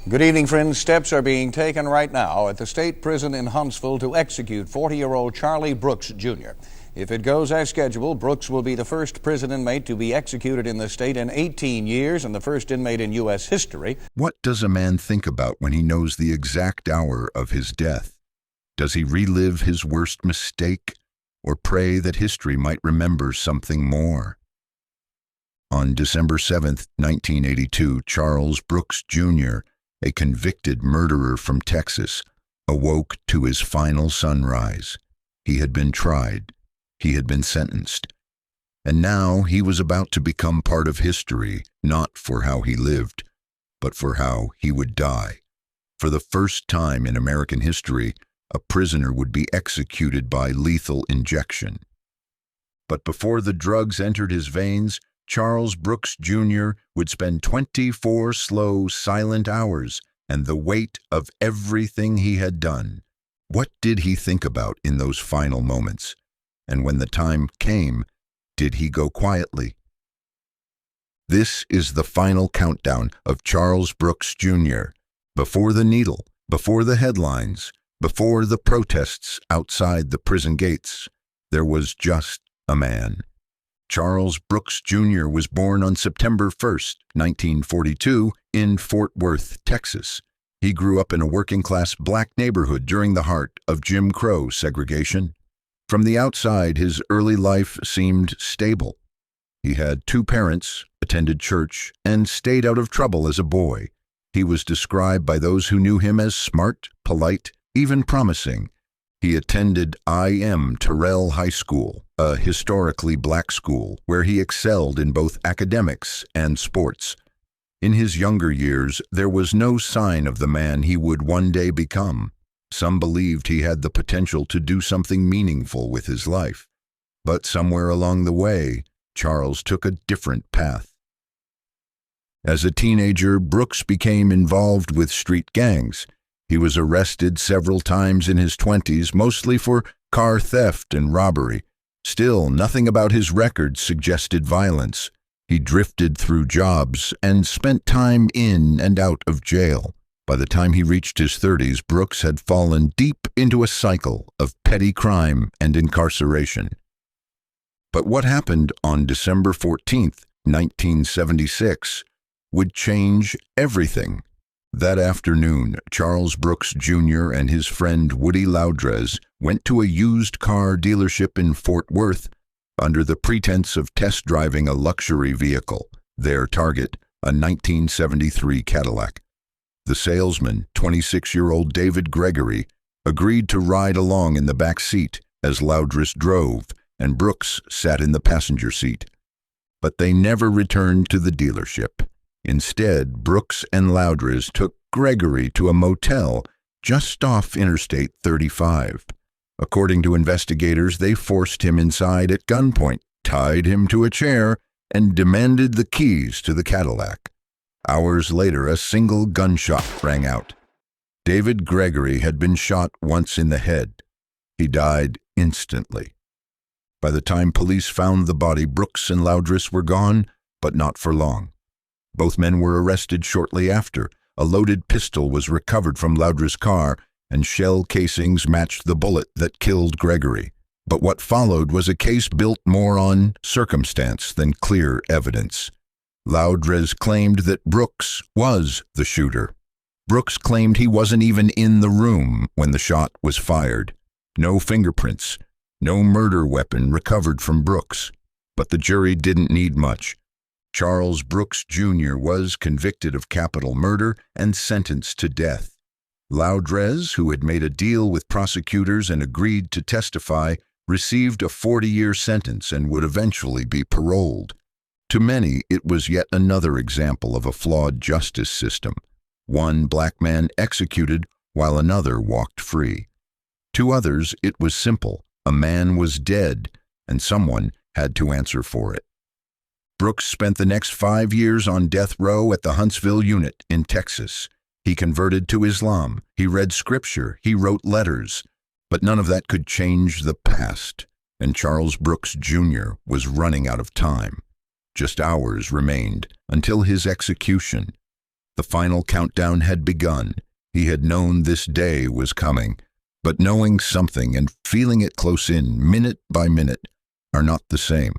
Good evening, friends. Steps are being taken right now at the state prison in Huntsville to execute 40-year-old Charlie Brooks, Jr. If it goes as scheduled, Brooks will be the first prison inmate to be executed in the state in 18 years and the first inmate in U.S. history. What does a man think about when he knows the exact hour of his death? Does he relive his worst mistake or pray that history might remember something more? On December 7, 1982, Charles Brooks, Jr., a convicted murderer from Texas, awoke to his final sunrise. He had been tried. He had been sentenced. And now he was about to become part of history, not for how he lived, but for how he would die. For the first time in American history, a prisoner would be executed by lethal injection. But before the drugs entered his veins, Charles Brooks, Jr. would spend 24 slow, silent hours and the weight of everything he had done. What did he think about in those final moments? And when the time came, did he go quietly? This is the final countdown of Charles Brooks, Jr. Before the needle, before the headlines, before the protests outside the prison gates, there was just a man. Charles Brooks, Jr. was born on September 1, 1942, in Fort Worth, Texas. He grew up in a working-class black neighborhood during the heart of Jim Crow segregation. From the outside, his early life seemed stable. He had two parents, attended church, and stayed out of trouble as a boy. He was described by those who knew him as smart, polite, even promising. He attended I.M. Terrell High School, a historically black school, where he excelled in both academics and sports. In his younger years, there was no sign of the man he would one day become. Some believed he had the potential to do something meaningful with his life. But somewhere along the way, Charles took a different path. As a teenager, Brooks became involved with street gangs. He was arrested several times in his 20s, mostly for car theft and robbery. Still, nothing about his record suggested violence. He drifted through jobs and spent time in and out of jail. By the time he reached his 30s, Brooks had fallen deep into a cycle of petty crime and incarceration. But what happened on December 14, 1976, would change everything. That afternoon, Charles Brooks, Jr. and his friend Woody Loudrez went to a used car dealership in Fort Worth under the pretense of test driving a luxury vehicle, their target, a 1973 Cadillac. The salesman, 26-year-old David Gregory, agreed to ride along in the back seat as Loudrez drove, and Brooks sat in the passenger seat. But they never returned to the dealership. Instead, Brooks and Loudrez took Gregory to a motel just off Interstate 35. According to investigators, they forced him inside at gunpoint, tied him to a chair, and demanded the keys to the Cadillac. Hours later, a single gunshot rang out. David Gregory had been shot once in the head. He died instantly. By the time police found the body, Brooks and Loudrez were gone, but not for long. Both men were arrested shortly after. A loaded pistol was recovered from Loudrez's car, and shell casings matched the bullet that killed Gregory. But what followed was a case built more on circumstance than clear evidence. Loudrez claimed that Brooks was the shooter. Brooks claimed he wasn't even in the room when the shot was fired. No fingerprints, no murder weapon recovered from Brooks. But the jury didn't need much. Charles Brooks, Jr. was convicted of capital murder and sentenced to death. Loudrez, who had made a deal with prosecutors and agreed to testify, received a 40-year sentence and would eventually be paroled. To many, it was yet another example of a flawed justice system. One black man executed while another walked free. To others, it was simple. A man was dead, and someone had to answer for it. Brooks spent the next 5 years on death row at the Huntsville unit in Texas. He converted to Islam. He read scripture. He wrote letters. But none of that could change the past, and Charles Brooks, Jr. was running out of time. Just hours remained until his execution. The final countdown had begun. He had known this day was coming, but knowing something and feeling it close in, minute by minute, are not the same.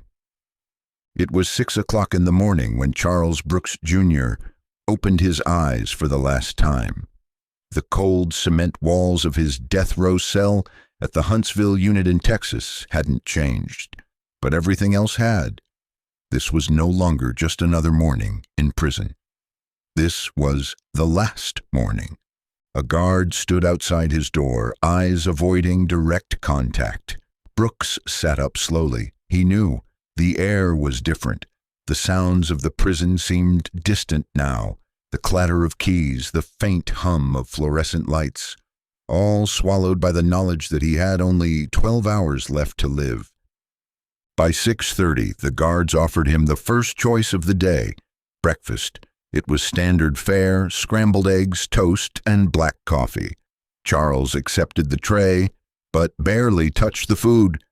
It was 6 o'clock in the morning when Charles Brooks, Jr. opened his eyes for the last time. The cold cement walls of his death row cell at the Huntsville unit in Texas hadn't changed, but everything else had. This was no longer just another morning in prison. This was the last morning. A guard stood outside his door, eyes avoiding direct contact. Brooks sat up slowly. He knew. The air was different. The sounds of the prison seemed distant now. The clatter of keys, the faint hum of fluorescent lights, all swallowed by the knowledge that he had only 12 hours left to live. By 6:30, the guards offered him the first choice of the day, breakfast. It was standard fare, scrambled eggs, toast, and black coffee. Charles accepted the tray, but barely touched the food.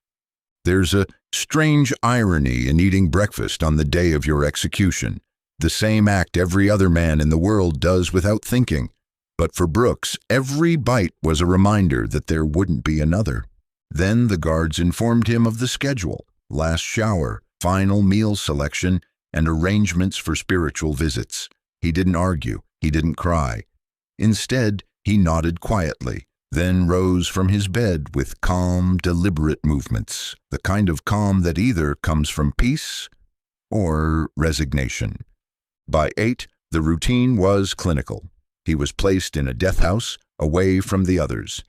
There's a strange irony in eating breakfast on the day of your execution, the same act every other man in the world does without thinking. But for Brooks, every bite was a reminder that there wouldn't be another. Then the guards informed him of the schedule, last shower, final meal selection, and arrangements for spiritual visits. He didn't argue. He didn't cry. Instead, he nodded quietly, then rose from his bed with calm, deliberate movements, the kind of calm that either comes from peace or resignation. By 8, the routine was clinical. He was placed in a death house, away from the others.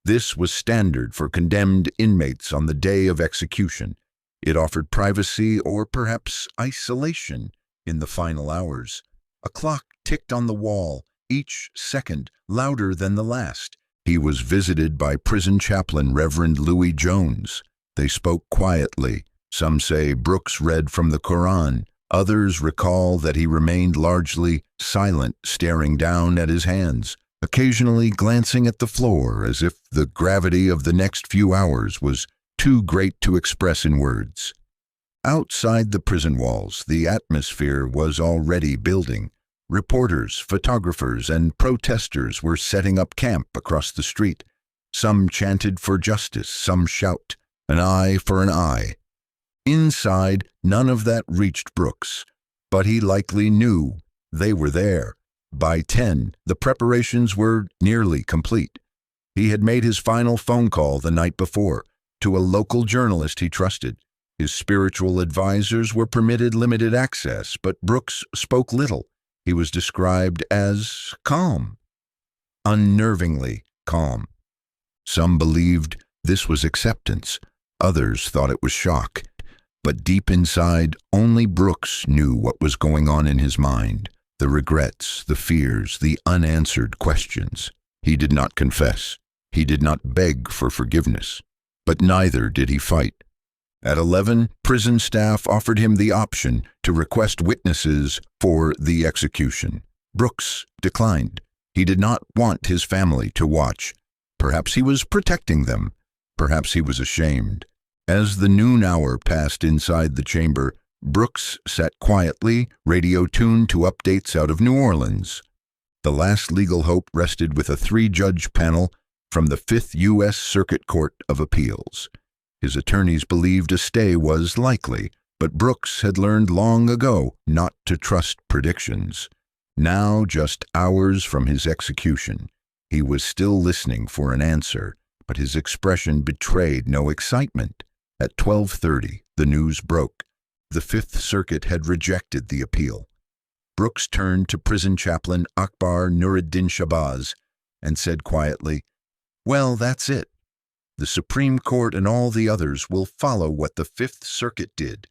This was standard for condemned inmates on the day of execution. It offered privacy or perhaps isolation in the final hours. A clock ticked on the wall, each second louder than the last. He was visited by prison chaplain Reverend Louis Jones. They spoke quietly. Some say Brooks read from the Quran. Others recall that he remained largely silent, staring down at his hands, occasionally glancing at the floor as if the gravity of the next few hours was too great to express in words. Outside the prison walls, the atmosphere was already building. Reporters, photographers, and protesters were setting up camp across the street. Some chanted for justice, some shout, an eye for an eye. Inside, none of that reached Brooks, but he likely knew they were there. By 10, the preparations were nearly complete. He had made his final phone call the night before to a local journalist he trusted. His spiritual advisors were permitted limited access, but Brooks spoke little. He was described as calm, unnervingly calm. Some believed this was acceptance. Others thought it was shock. But deep inside, only Brooks knew what was going on in his mind, the regrets, the fears, the unanswered questions. He did not confess. He did not beg for forgiveness. But neither did he fight. At 11, prison staff offered him the option to request witnesses for the execution. Brooks declined. He did not want his family to watch. Perhaps he was protecting them. Perhaps he was ashamed. As the noon hour passed inside the chamber, Brooks sat quietly, radio tuned to updates out of New Orleans. The last legal hope rested with a 3-judge panel from the 5th U.S. Circuit Court of Appeals. His attorneys believed a stay was likely, but Brooks had learned long ago not to trust predictions. Now, just hours from his execution, he was still listening for an answer, but his expression betrayed no excitement. At 12:30, the news broke. The 5th Circuit had rejected the appeal. Brooks turned to prison chaplain Akbar Nuruddin Shabazz and said quietly, "Well, that's it. The Supreme Court and all the others will follow what the 5th Circuit did."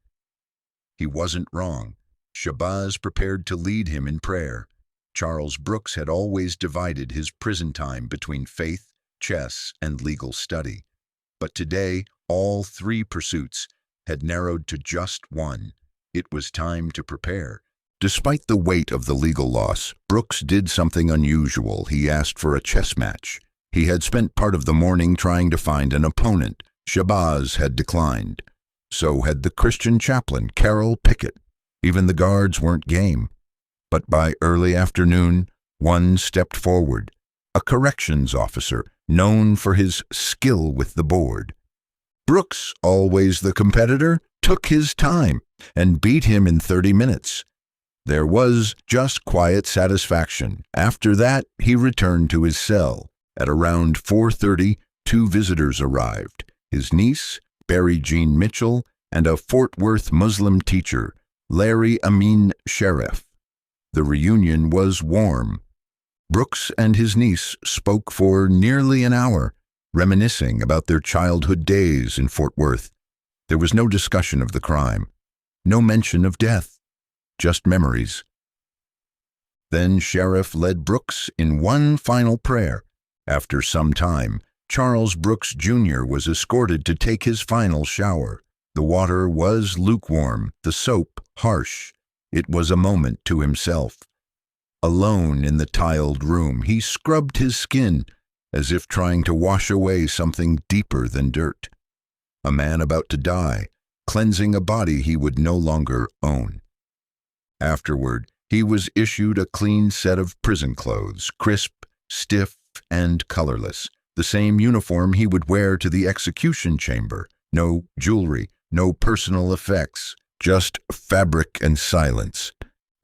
He wasn't wrong. Shabazz prepared to lead him in prayer. Charles Brooks had always divided his prison time between faith, chess, and legal study. But today, all 3 pursuits had narrowed to just one. It was time to prepare. Despite the weight of the legal loss, Brooks did something unusual. He asked for a chess match. He had spent part of the morning trying to find an opponent. Shabazz had declined. So had the Christian chaplain, Carol Pickett. Even the guards weren't game. But by early afternoon, one stepped forward, a corrections officer known for his skill with the board. Brooks, always the competitor, took his time and beat him in 30 minutes. There was just quiet satisfaction. After that, he returned to his cell. At around 4:30, two visitors arrived, his niece, Barry Jean Mitchell, and a Fort Worth Muslim teacher, Larry Amin Sheriff. The reunion was warm. Brooks and his niece spoke for nearly an hour, reminiscing about their childhood days in Fort Worth. There was no discussion of the crime, no mention of death, just memories. Then Sheriff led Brooks in one final prayer. After some time, Charles Brooks Jr. was escorted to take his final shower. The water was lukewarm, the soap harsh. It was a moment to himself. Alone in the tiled room, he scrubbed his skin, as if trying to wash away something deeper than dirt. A man about to die, cleansing a body he would no longer own. Afterward, he was issued a clean set of prison clothes, crisp, stiff, and colorless, the same uniform he would wear to the execution chamber. No jewelry, no personal effects, just fabric and silence.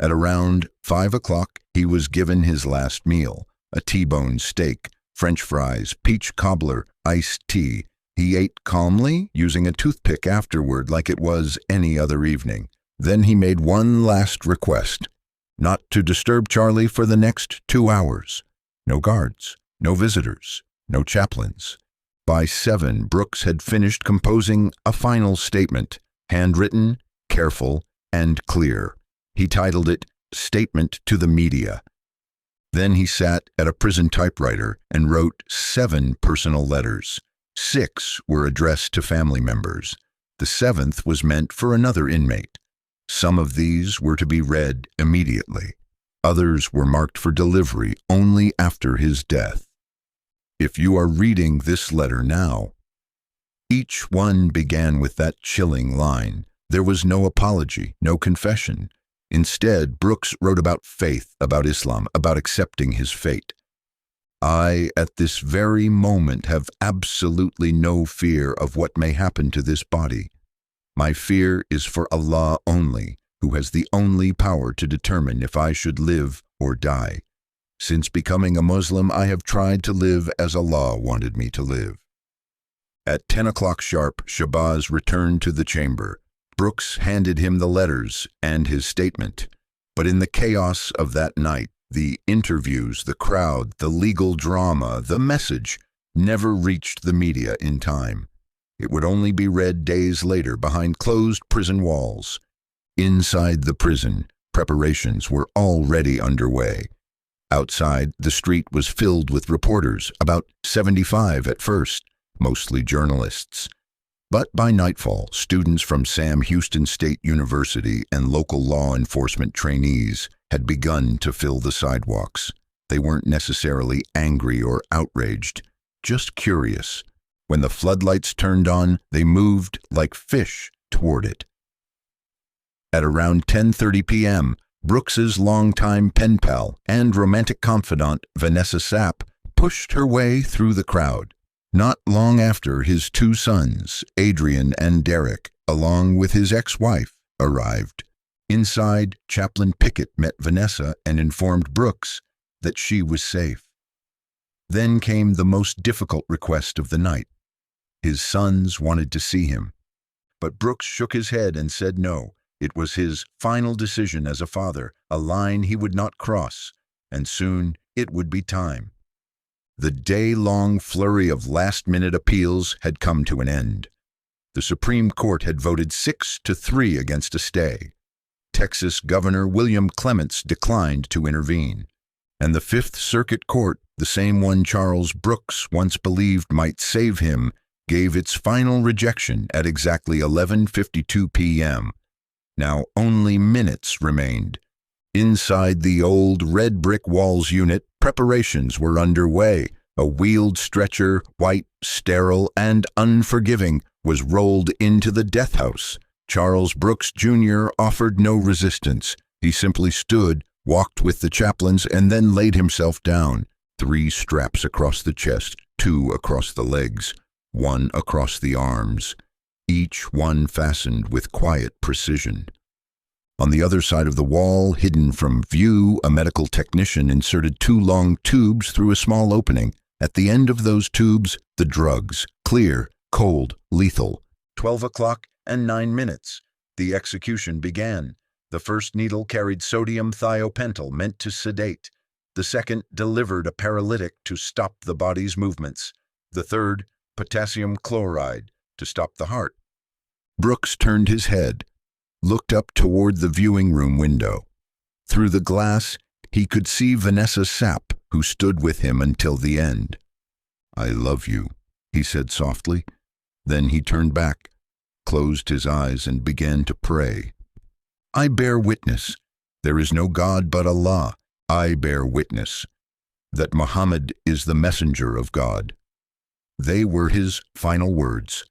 At around 5 o'clock, he was given his last meal, a T-bone steak, French fries, peach cobbler, iced tea. He ate calmly, using a toothpick afterward like it was any other evening. Then he made one last request, not to disturb Charlie for the next 2 hours. No guards, no visitors, no chaplains. By 7, Brooks had finished composing a final statement, handwritten, careful, and clear. He titled it, Statement to the Media. Then he sat at a prison typewriter and wrote 7 personal letters. 6 were addressed to family members. The 7th was meant for another inmate. Some of these were to be read immediately. Others were marked for delivery only after his death. If you are reading this letter now, each one began with that chilling line. There was no apology, no confession. Instead, Brooks wrote about faith, about Islam, about accepting his fate. I, at this very moment, have absolutely no fear of what may happen to this body. My fear is for Allah only, who has the only power to determine if I should live or die. Since becoming a Muslim, I have tried to live as Allah wanted me to live. At 10 o'clock sharp, Shabazz returned to the chamber. Brooks handed him the letters and his statement. But in the chaos of that night, the interviews, the crowd, the legal drama, the message never reached the media in time. It would only be read days later behind closed prison walls. Inside the prison, preparations were already underway. Outside, the street was filled with reporters, about 75 at first, mostly journalists. But by nightfall, students from Sam Houston State University and local law enforcement trainees had begun to fill the sidewalks. They weren't necessarily angry or outraged, just curious. When the floodlights turned on, they moved like fish toward it. At around 10:30 p.m., Brooks's longtime pen pal and romantic confidant, Vanessa Sapp, pushed her way through the crowd. Not long after, his 2 sons, Adrian and Derek, along with his ex-wife, arrived. Inside, Chaplain Pickett met Vanessa and informed Brooks that she was safe. Then came the most difficult request of the night. His sons wanted to see him. But Brooks shook his head and said no. It was his final decision as a father, a line he would not cross, and soon it would be time. The day-long flurry of last-minute appeals had come to an end. The Supreme Court had voted 6-3 against a stay. Texas Governor William Clements declined to intervene. And the Fifth Circuit Court, the same one Charles Brooks once believed might save him, gave its final rejection at exactly 11:52 p.m. Now only minutes remained. Inside the old red brick walls unit, preparations were underway. A wheeled stretcher, white, sterile, and unforgiving, was rolled into the death house. Charles Brooks Jr. offered no resistance. He simply stood, walked with the chaplains, and then laid himself down, 3 straps across the chest, 2 across the legs, 1 across the arms, each one fastened with quiet precision. On the other side of the wall, hidden from view, a medical technician inserted 2 long tubes through a small opening. At the end of those tubes, the drugs, clear, cold, lethal. 12 o'clock and 9 minutes. The execution began. The first needle carried sodium thiopental meant to sedate. The second delivered a paralytic to stop the body's movements. The third, potassium chloride, to stop the heart. Brooks turned his head, looked up toward the viewing room window. Through the glass, he could see Vanessa Sapp, who stood with him until the end. "I love you," he said softly. Then he turned back, closed his eyes, and began to pray. "I bear witness, there is no God but Allah. I bear witness that Muhammad is the messenger of God." They were his final words.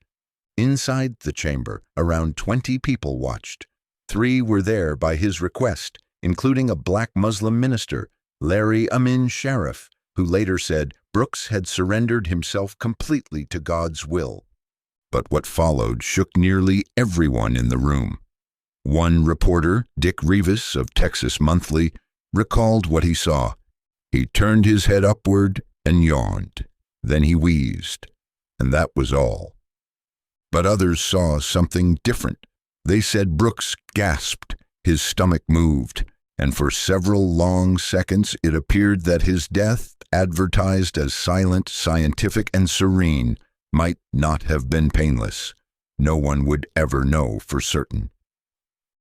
Inside the chamber, around 20 people watched. 3 were there by his request, including a black Muslim minister, Larry Amin Sharif, who later said Brooks had surrendered himself completely to God's will. But what followed shook nearly everyone in the room. One reporter, Dick Rivas of Texas Monthly, recalled what he saw. He turned his head upward and yawned. Then he wheezed, and that was all. But others saw something different. They said Brooks gasped, his stomach moved, and for several long seconds it appeared that his death, advertised as silent, scientific, and serene, might not have been painless. No one would ever know for certain.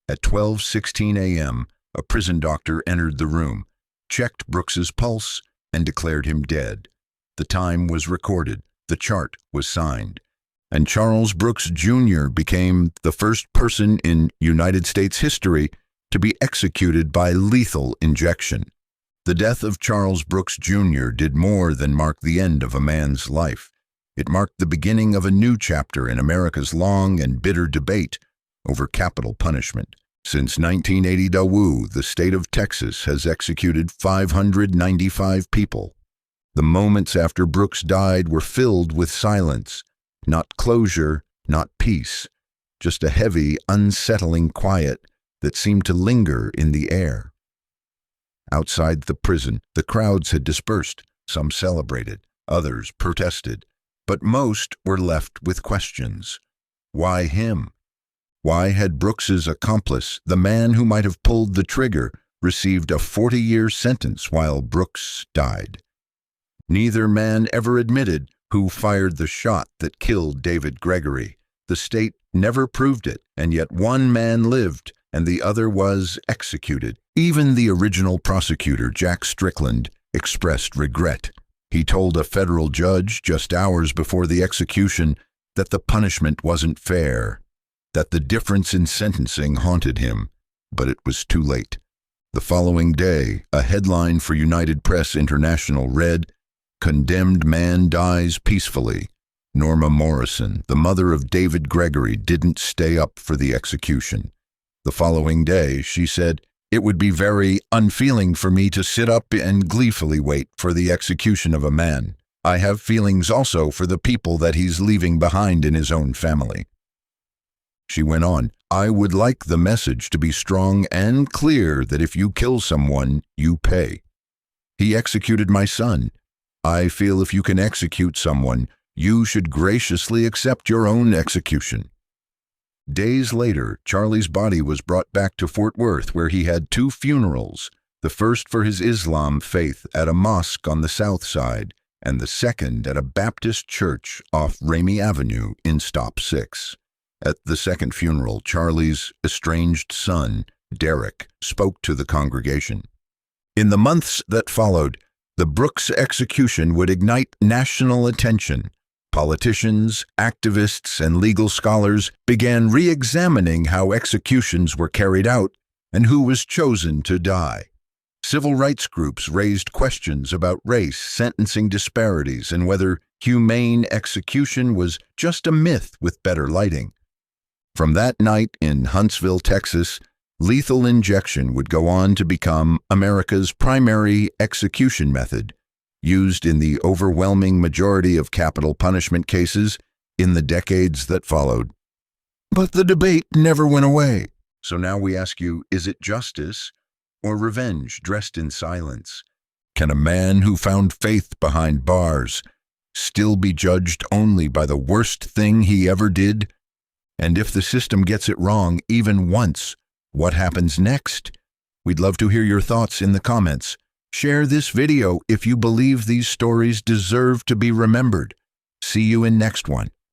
At 12:16 a.m., a prison doctor entered the room, checked Brooks's pulse, and declared him dead. The time was recorded, the chart was signed, and Charles Brooks Jr. became the first person in United States history to be executed by lethal injection. The death of Charles Brooks Jr. did more than mark the end of a man's life. It marked the beginning of a new chapter in America's long and bitter debate over capital punishment. Since 1980, the state of Texas has executed 595 people. The moments after Brooks died were filled with silence, not closure, not peace, just a heavy, unsettling quiet that seemed to linger in the air. Outside the prison, the crowds had dispersed. Some celebrated, others protested, but most were left with questions. Why him? Why had Brooks's accomplice, the man who might have pulled the trigger, received a 40-year sentence while Brooks died? Neither man ever admitted who fired the shot that killed David Gregory. The state never proved it, and yet one man lived and the other was executed. Even the original prosecutor, Jack Strickland, expressed regret. He told a federal judge just hours before the execution that the punishment wasn't fair, that the difference in sentencing haunted him, but it was too late. The following day, a headline for United Press International read, "Condemned man dies peacefully. Norma Morrison, the mother of David Gregory, didn't stay up for the execution." The following day, she said, "It would be very unfeeling for me to sit up and gleefully wait for the execution of a man. I have feelings also for the people that he's leaving behind in his own family." She went on, "I would like the message to be strong and clear that if you kill someone, you pay. He executed my son. I feel if you can execute someone, you should graciously accept your own execution." Days later, Charlie's body was brought back to Fort Worth, where he had 2 funerals, the first for his Islam faith at a mosque on the south side, and the second at a Baptist church off Ramey Avenue in Stop 6. At the second funeral, Charlie's estranged son, Derek, spoke to the congregation. In the months that followed, the Brooks execution would ignite national attention. Politicians, activists, and legal scholars began re-examining how executions were carried out and who was chosen to die. Civil rights groups raised questions about race, sentencing disparities, and whether humane execution was just a myth with better lighting. From that night in Huntsville, Texas, Lethal injection would go on to become America's primary execution method, used in the overwhelming majority of capital punishment cases in the decades that followed. But the debate never went away. So now we ask you, is it justice or revenge dressed in silence? Can a man who found faith behind bars still be judged only by the worst thing he ever did? And if the system gets it wrong even once, what happens next? We'd love to hear your thoughts in the comments. Share this video if you believe these stories deserve to be remembered. See you in next one.